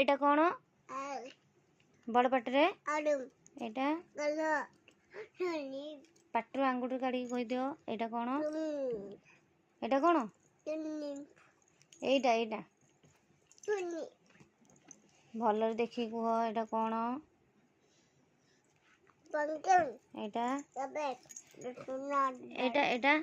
एटा कौन बड़ पाटे एटा पाटर आंगुठी काढ़ी कह दियो एटा कौन एटा कौन एटा एटा भल देखी कह एटा कौन एटा एटा एटा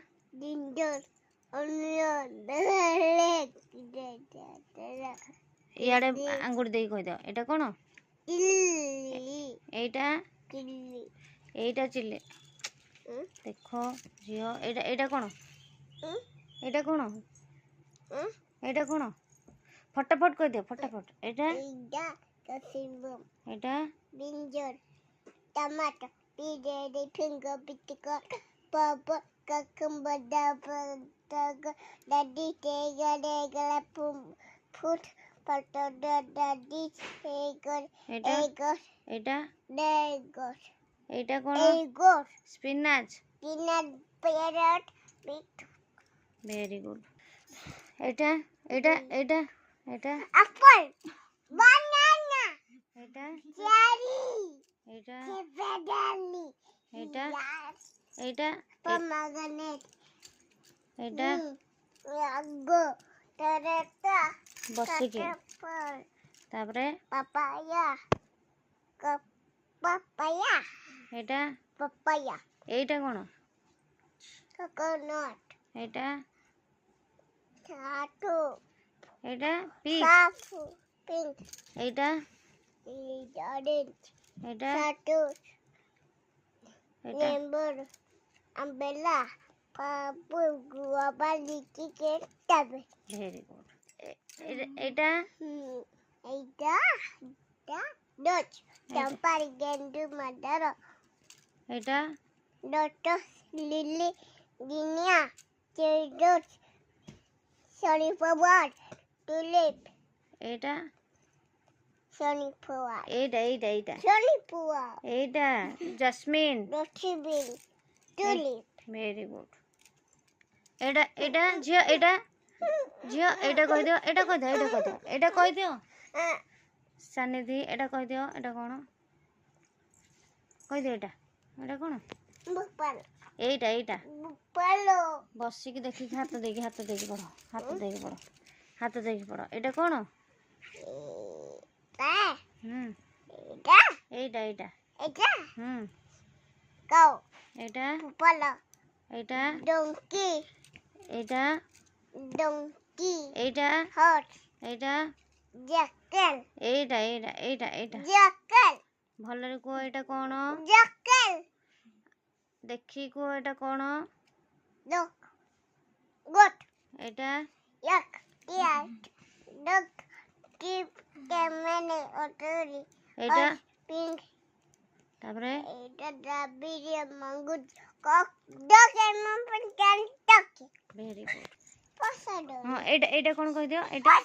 इे आंगुठी दे कह दियो एटा कौन एटा एटा चिल्ली देखो झियो एटा एटा कौन एटा कौन एटा कौन फटाफट कह दियो फटाफट एटा एटा टमाटर पिडेडी फिंगर पिटिकर पापा cucumber daddy tegala fruit potato daddy एटा एटा कौन स्पिनाच पैरट वेरी गुड एटा एटा एटा एटा एप्पल बनाना एटा चेरी एटा बेदाली एटा एटा pomegranate एटा मैंगो टमाटो बसिके तापरे पापाया पापाया एटा पापाया एटा कौन कोकोनट एटा टमाटो एटा पिंक एटा ऑरेंज एटा लेमन अम्ब्रेला पापू गुआवा लीची के टब वेरी गुड एटा एटा डच चंपारी गेंडू मदर एटा lotus lily Guinea चेडोस सॉलीफ्लावर tulip एटा सॉलीफ्लावर एटा एटा एटा सॉलीफ्लावर एटा jasmine रोसीबिन tulip very good एटा एटा झियो एटा कह दियो एटा कह दियो एटा कह दियो एटा कह दियो सानिधि एटा कह दियो एटा कौन कह दियो एटा एटा कौन एटा एटा बसिक देखी हाथ देकी पढ़ हाथ देकी पढ़ एटा कौन एटा एटा काऊ एटा एटा डोंकी एटा हॉर्स एटा जैकल एटा एटा एटा एटा जैकल भलरे को एटा कौन जैकल देखी को एटा कौन डक गोट एटा यक डक कीप कैमने ऑटोरी एटा पिंक तापरे एटा ड्राबिरिया मंगूज कॉक डक एमन पर कैन टक वेरी गुड हां एटा एटा कौन कह दियो एटा